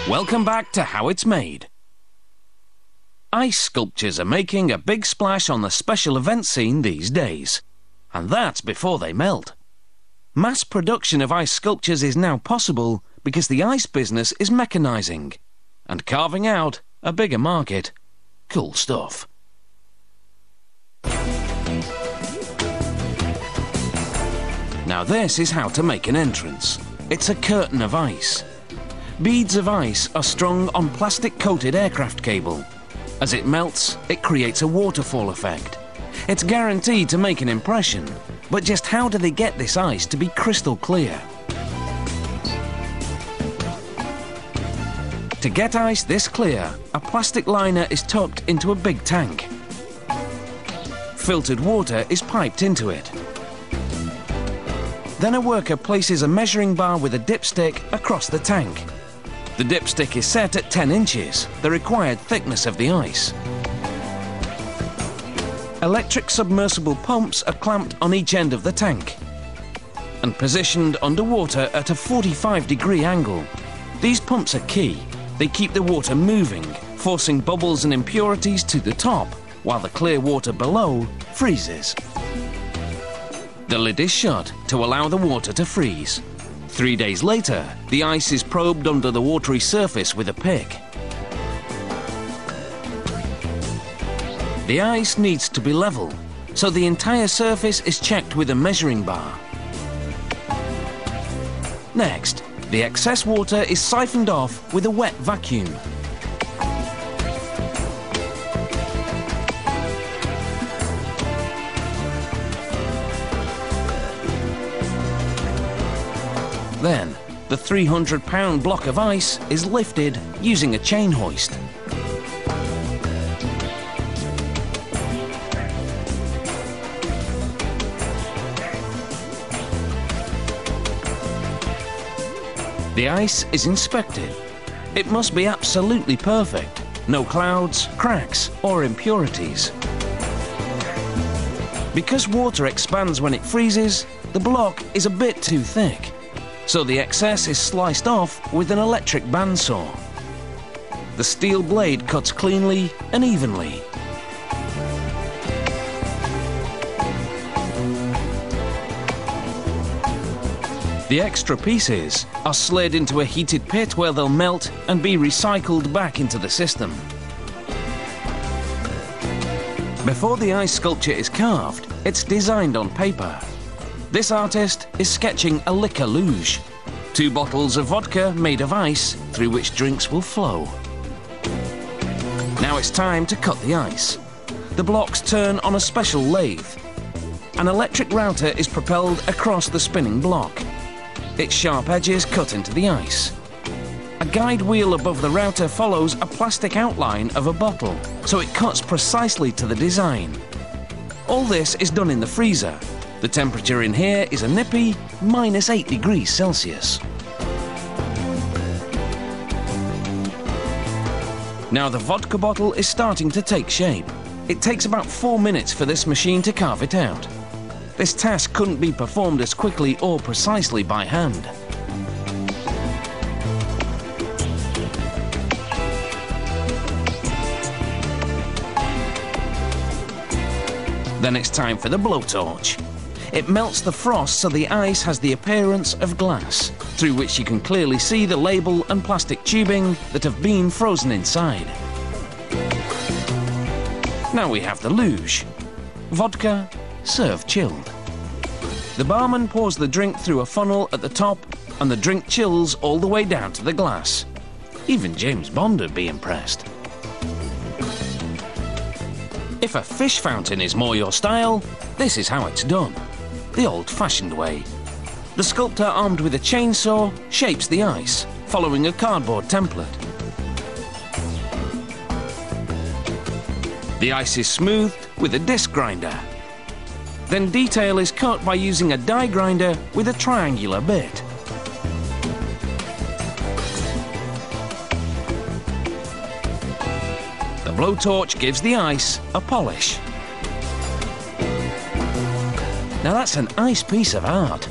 Welcome back to How It's Made. Ice sculptures are making a big splash on the special event scene these days. And that's before they melt. Mass production of ice sculptures is now possible because the ice business is mechanising and carving out a bigger market. Cool stuff. Now this is how to make an entrance. It's a curtain of ice. Beads of ice are strung on plastic-coated aircraft cable. As it melts, it creates a waterfall effect. It's guaranteed to make an impression, but just how do they get this ice to be crystal clear? To get ice this clear, a plastic liner is tucked into a big tank. Filtered water is piped into it. Then a worker places a measuring bar with a dipstick across the tank. The dipstick is set at 10 inches, the required thickness of the ice. Electric submersible pumps are clamped on each end of the tank and positioned underwater at a 45-degree angle. These pumps are key. They keep the water moving, forcing bubbles and impurities to the top, while the clear water below freezes. The lid is shut to allow the water to freeze. 3 days later, the ice is probed under the watery surface with a pick. The ice needs to be level, so the entire surface is checked with a measuring bar. Next, the excess water is siphoned off with a wet vacuum. Then, the 300-pound block of ice is lifted using a chain hoist. The ice is inspected. It must be absolutely perfect. No clouds, cracks, or impurities. Because water expands when it freezes, the block is a bit too thick. So the excess is sliced off with an electric bandsaw. The steel blade cuts cleanly and evenly. The extra pieces are slid into a heated pit where they'll melt and be recycled back into the system. Before the ice sculpture is carved, it's designed on paper. This artist is sketching a liquor luge, 2 bottles of vodka made of ice through which drinks will flow. Now it's time to cut the ice. The blocks turn on a special lathe. An electric router is propelled across the spinning block. Its sharp edges cut into the ice. A guide wheel above the router follows a plastic outline of a bottle, so it cuts precisely to the design. All this is done in the freezer. The temperature in here is a nippy -8 degrees Celsius. Now the vodka bottle is starting to take shape. It takes about 4 minutes for this machine to carve it out. This task couldn't be performed as quickly or precisely by hand. Then it's time for the blowtorch. It melts the frost so the ice has the appearance of glass, through which you can clearly see the label and plastic tubing that have been frozen inside. Now we have the luge. Vodka, served chilled. The barman pours the drink through a funnel at the top and the drink chills all the way down to the glass. Even James Bond would be impressed. If a fish fountain is more your style, this is how it's done. The old-fashioned way. The sculptor, armed with a chainsaw, shapes the ice, following a cardboard template. The ice is smoothed with a disc grinder. Then detail is cut by using a die grinder with a triangular bit. The blowtorch gives the ice a polish. Now that's an ice piece of art.